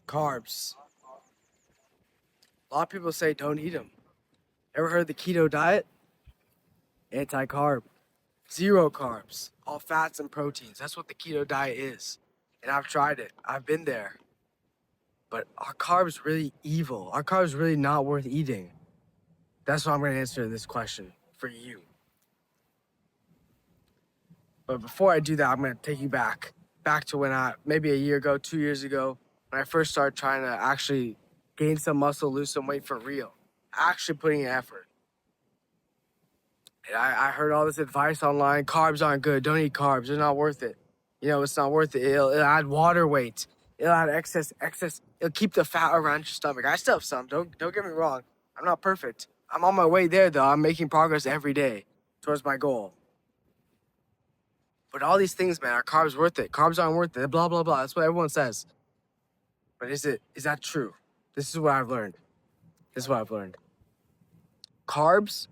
Carbs. A lot of people say don't eat them. Ever heard the keto diet? Anti-carb. Zero carbs. All fats and proteins. That's what the keto diet is. And I've tried it. I've been there. But are carbs really evil? Are carbs really not worth eating? That's what I'm going to answer this question for you. But before I do that, I'm going to take you back to when maybe a year ago, 2 years ago, when I first started trying to actually gain some muscle, lose some weight for real, actually putting in effort. And I heard all this advice online. Carbs aren't good. Don't eat carbs. They're not worth it. It's not worth it. It'll add water weight. It'll add excess. It'll keep the fat around your stomach. I still have some. Don't get me wrong. I'm not perfect. I'm on my way there, though. I'm making progress every day towards my goal. But all these things, man, are carbs worth it? Carbs aren't worth it. Blah, blah, blah. That's what everyone says. But is that true? This is what I've learned. Carbs,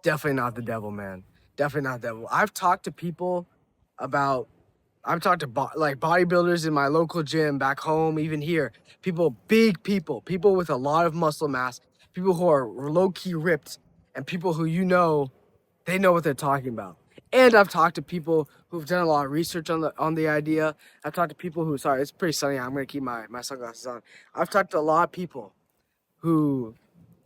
definitely not the devil, man. Definitely not the devil. I've talked to bodybuilders in my local gym, back home, even here. Big people with a lot of muscle mass, people who are low-key ripped, and people who they know what they're talking about. And I've talked to people who've done a lot of research on the idea. I've talked to people who, sorry, it's pretty sunny. I'm going to keep my sunglasses on. I've talked to a lot of people who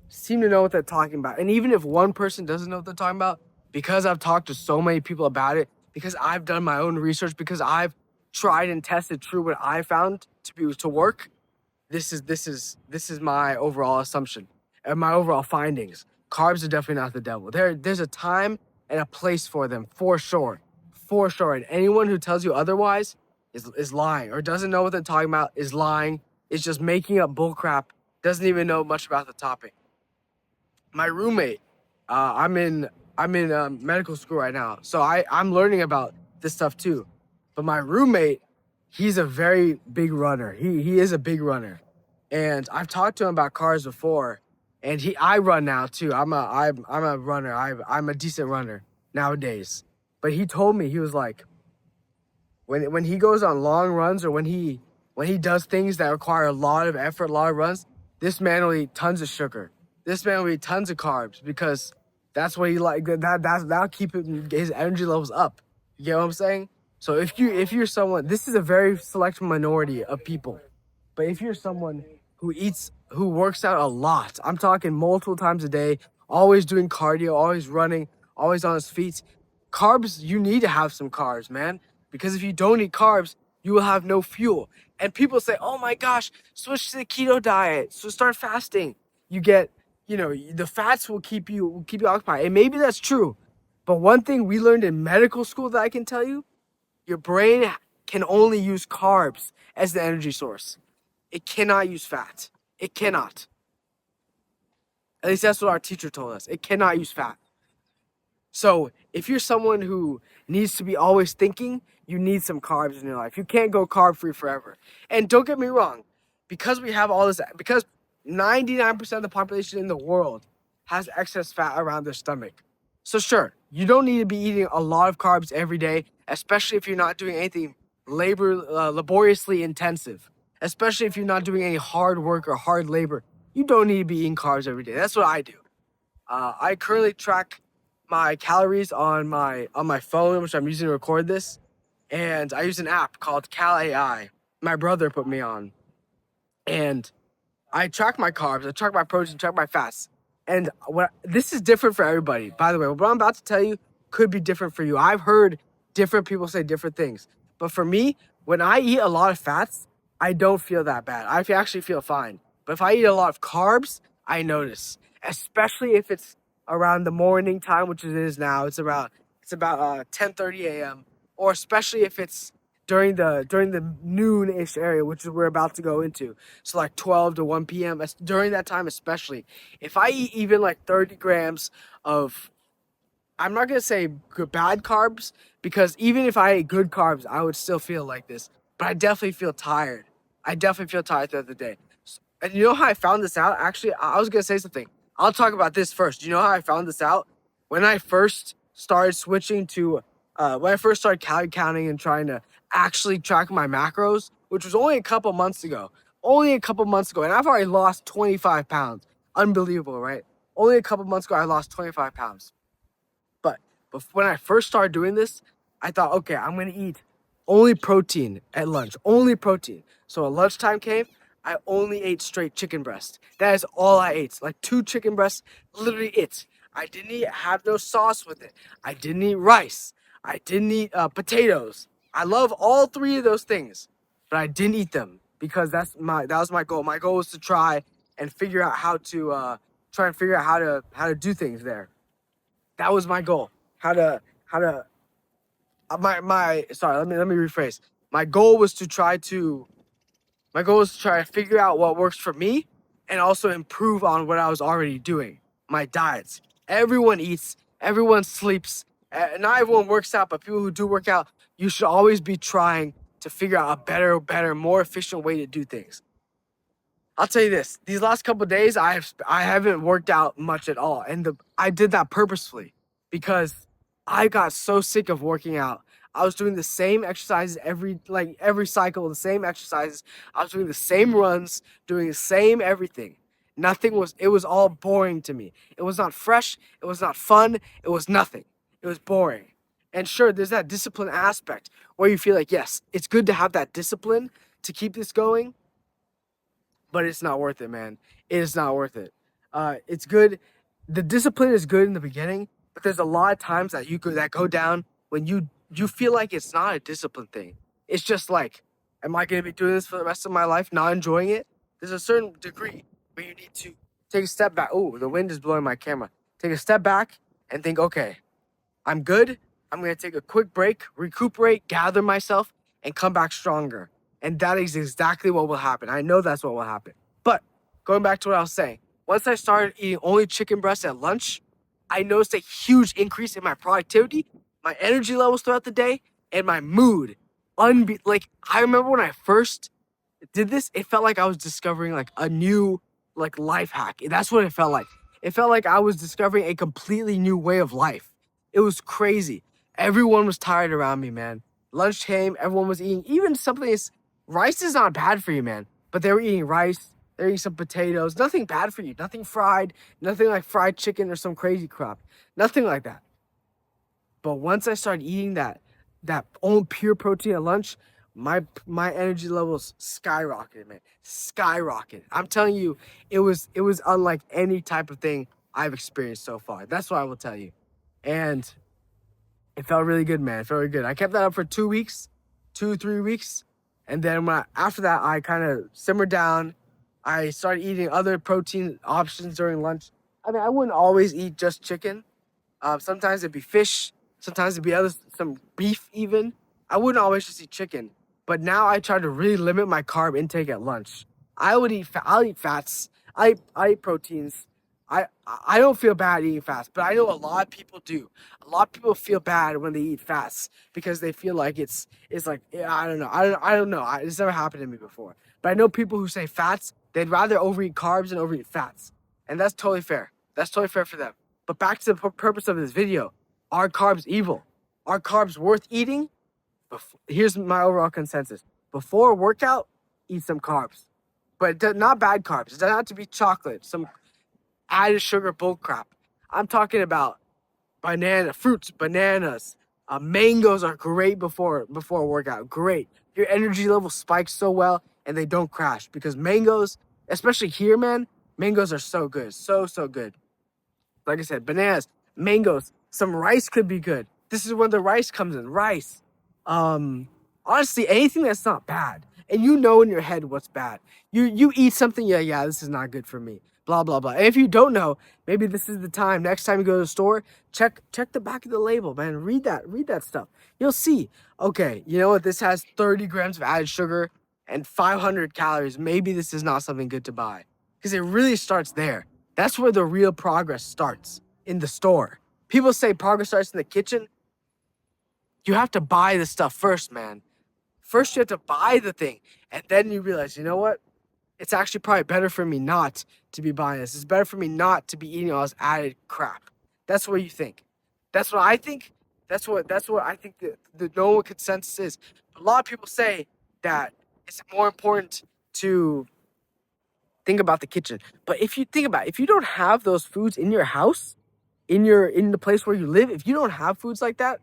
seem to know what they're talking about. And even if one person doesn't know what they're talking about, because I've talked to so many people about it, because I've done my own research, because I've tried and tested true what I found to work, this is my overall assumption and my overall findings. Carbs are definitely not the devil. There's a time and a place for them, for sure. And anyone who tells you otherwise is lying, or doesn't know what they're talking about, is lying, is just making up bullcrap, doesn't even know much about the topic. My roommate, I'm in medical school right now, so I'm learning about this stuff too. But my roommate, he's a very big runner. He is a big runner, and I've talked to him about carbs before. And I run now too. I'm a runner. I'm a decent runner nowadays. But he told me, he was like, when he goes on long runs, or when he does things that require a lot of effort, a lot of runs, this man will eat tons of sugar. This man will eat tons of carbs, because that's what he like. That'll keep his energy levels up. You get what I'm saying? So if you're someone, this is a very select minority of people. But if you're someone who works out a lot, I'm talking multiple times a day, always doing cardio, always running, always on his feet, carbs, you need to have some carbs, man. Because if you don't eat carbs, you will have no fuel. And people say, oh my gosh, switch to the keto diet, so start fasting. You get, the fats will keep you occupied. And maybe that's true. But one thing we learned in medical school that I can tell you, your brain can only use carbs as the energy source. It cannot use fat. It cannot. At least that's what our teacher told us. It cannot use fat. So if you're someone who needs to be always thinking, you need some carbs in your life. You can't go carb-free forever. And don't get me wrong, because we have all this, because 99% of the population in the world has excess fat around their stomach. So sure, you don't need to be eating a lot of carbs every day, especially if you're not doing anything laboriously intensive. Especially if you're not doing any hard work or hard labor. You don't need to be eating carbs every day. That's what I do. I currently track my calories on my phone, which I'm using to record this. And I use an app called Cal AI. My brother put me on. And I track my carbs, I track my protein, track my fats. And this is different for everybody. By the way, what I'm about to tell you could be different for you. I've heard different people say different things. But for me, when I eat a lot of fats, I don't feel that bad. I actually feel fine. But if I eat a lot of carbs, I notice. Especially if it's around the morning time, which it is now. It's about 10:30 a.m. Or especially if it's during the noon-ish area, which is we're about to go into. So like 12 to 1 p.m. During that time especially. If I eat even like 30 grams of, I'm not going to say bad carbs, because even if I ate good carbs, I would still feel like this. But I definitely feel tired. Throughout the day. And you know how I found this out? Actually, I was going to say something. I'll talk about this first. You know how I found this out? When I first started switching to, when I first started calorie counting and trying to actually track my macros, which was only a couple months ago. only a couple months ago, and I've already lost 25 pounds. Unbelievable, right? Only a couple months ago, I lost 25 pounds. But when I first started doing this, I thought, okay, I'm gonna eat only protein at lunch, only protein. So when lunchtime came, I only ate straight chicken breast. That is all I ate. Like 2 chicken breasts, literally it. I didn't have no sauce with it. I didn't eat rice. I didn't eat potatoes. I love all 3 of those things, but I didn't eat them because that was my goal. My goal was to try and figure out how to do things there. That was my goal. How to my sorry, let me rephrase. My goal was to try to figure out what works for me and also improve on what I was already doing. My diets. Everyone eats, everyone sleeps. Not everyone works out, but people who do work out, you should always be trying to figure out a better, more efficient way to do things. I'll tell you this: these last couple of days, I haven't worked out much at all, and I did that purposefully because I got so sick of working out. I was doing the same exercises every cycle, the same exercises. I was doing the same runs, doing the same everything. It was all boring to me. It was not fresh. It was not fun. It was nothing. It was boring. And sure, there's that discipline aspect where you feel like, yes, it's good to have that discipline to keep this going, but it's not worth it, man. It is not worth it. It's good. The discipline is good in the beginning, but there's a lot of times that go down when you feel like it's not a discipline thing. It's just like, am I gonna be doing this for the rest of my life, not enjoying it? There's a certain degree where you need to take a step back. Oh, the wind is blowing my camera. Take a step back and think, okay, I'm good. I'm going to take a quick break, recuperate, gather myself, and come back stronger. And that is exactly what will happen. I know that's what will happen. But going back to what I was saying, once I started eating only chicken breast at lunch, I noticed a huge increase in my productivity, my energy levels throughout the day, and my mood. I remember when I first did this, it felt like I was discovering like a new life hack. That's what it felt like. It felt like I was discovering a completely new way of life. It was crazy. Everyone was tired around me, man. Lunch came, everyone was eating. Even something as rice is not bad for you, man. But they were eating rice. They were eating some potatoes. Nothing bad for you. Nothing fried. Nothing like fried chicken or some crazy crap. Nothing like that. But once I started eating that own pure protein at lunch, my energy levels skyrocketed, man. Skyrocketed. I'm telling you, it was unlike any type of thing I've experienced so far. That's what I will tell you. And it felt really good, man. It felt really good. I kept that up for 2 weeks, 3 weeks. And then after that, I kind of simmered down. I started eating other protein options during lunch. I mean, I wouldn't always eat just chicken. Sometimes it'd be fish. Sometimes it'd be some beef even. I wouldn't always just eat chicken. But now I try to really limit my carb intake at lunch. I'll eat fats. I eat proteins. I don't feel bad eating fats, but I know a lot of people do. A lot of people feel bad when they eat fats because they feel like it's like, yeah, I don't know. I don't know. It's never happened to me before. But I know people who say fats, they'd rather overeat carbs than overeat fats. And that's totally fair. That's totally fair for them. But back to the purpose of this video. Are carbs evil? Are carbs worth eating? Here's my overall consensus. Before a workout, eat some carbs. But not bad carbs. It doesn't have to be chocolate, some added sugar bull crap. I'm talking about fruits, bananas. Mangoes are great before a workout. Great. Your energy level spikes so well and they don't crash because mangoes, especially here, man, mangoes are so good. So good. Like I said, bananas, mangoes, some rice could be good. This is where the rice comes in. Rice. Honestly, anything that's not bad. And you know in your head what's bad. You eat something, yeah, this is not good for me. Blah, blah, blah. And if you don't know, maybe this is the time. Next time you go to the store, check the back of the label, man. Read that stuff. You'll see, okay, you know what? This has 30 grams of added sugar and 500 calories. Maybe this is not something good to buy. Because it really starts there. That's where the real progress starts, in the store. People say progress starts in the kitchen. You have to buy the stuff first, man. First, you have to buy the thing. And then you realize, you know what? It's actually probably better for me not to be buying this. It's better for me not to be eating all this added crap. That's what you think. That's what I think. That's what I think the normal consensus is. A lot of people say that it's more important to think about the kitchen. But if you think about it, if you don't have those foods in your house, in the place where you live, if you don't have foods like that,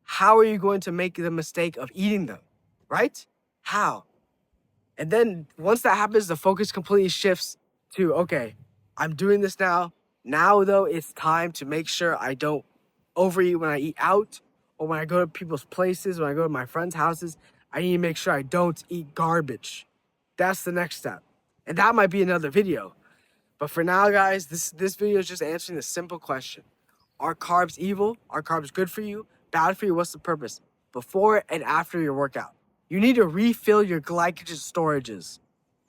how are you going to make the mistake of eating them? Right? How? And then once that happens, the focus completely shifts to, okay, I'm doing this now. Now, though, it's time to make sure I don't overeat when I eat out or when I go to people's places, when I go to my friends' houses. I need to make sure I don't eat garbage. That's the next step. And that might be another video. But for now, guys, this video is just answering the simple question. Are carbs evil? Are carbs good for you? Bad for you? What's the purpose? Before and after your workout. You need to refill your glycogen storages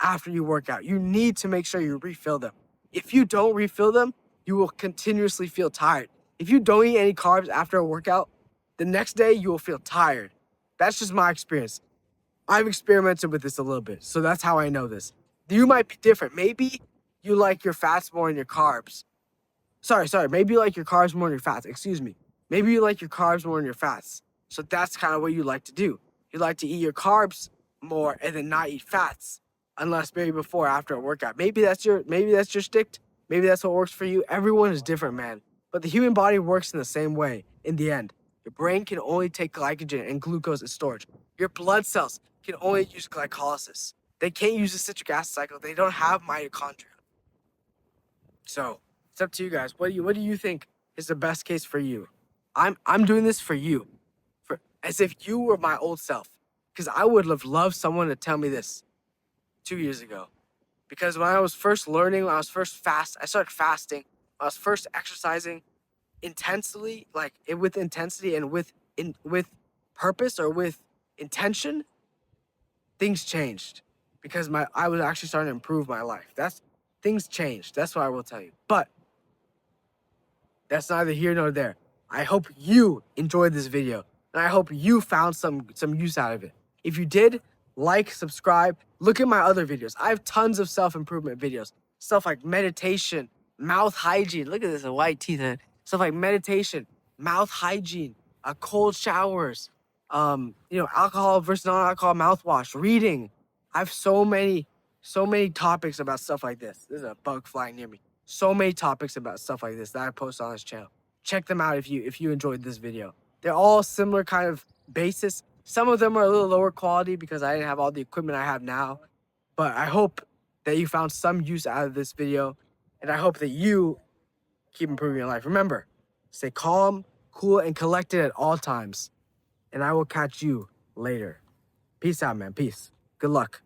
after you work out. You need to make sure you refill them. If you don't refill them, you will continuously feel tired. If you don't eat any carbs after a workout, the next day you will feel tired. That's just my experience. I've experimented with this a little bit, so that's how I know this. You might be different. Maybe you like your fats more than your carbs. Sorry. Maybe you like your carbs more than your fats. Excuse me. Maybe you like your carbs more than your fats. So that's kind of what you like to do. You like to eat your carbs more and then not eat fats, unless maybe before or after a workout. Maybe that's your stick. Maybe that's what works for you. Everyone is different, man. But the human body works in the same way in the end. Your brain can only take glycogen and glucose as storage. Your blood cells can only use glycolysis. They can't use the citric acid cycle. They don't have mitochondria. So it's up to you guys. What do you think is the best case for you? I'm doing this for you, for as if you were my old self, because I would have loved someone to tell me this 2 years ago. Because when I was first learning, when I was first I started fasting. When I was first exercising intensely, with intensity and with purpose or with intention, things changed because I was actually starting to improve my life. Things changed. That's what I will tell you. But that's neither here nor there. I hope you enjoyed this video, and I hope you found some use out of it. If you did, like, subscribe, look at my other videos. I have tons of self-improvement videos. Stuff like meditation, mouth hygiene. Look at this, white teeth. Stuff like meditation, mouth hygiene, cold showers, alcohol versus non-alcohol mouthwash, reading. I have so many topics about stuff like this. There's a bug flying near me. So many topics about stuff like this that I post on this channel. Check them out if you enjoyed this video. They're all similar kind of basis. Some of them are a little lower quality because I didn't have all the equipment I have now. But I hope that you found some use out of this video. And I hope that you keep improving your life. Remember, stay calm, cool, and collected at all times. And I will catch you later. Peace out, man. Peace. Good luck.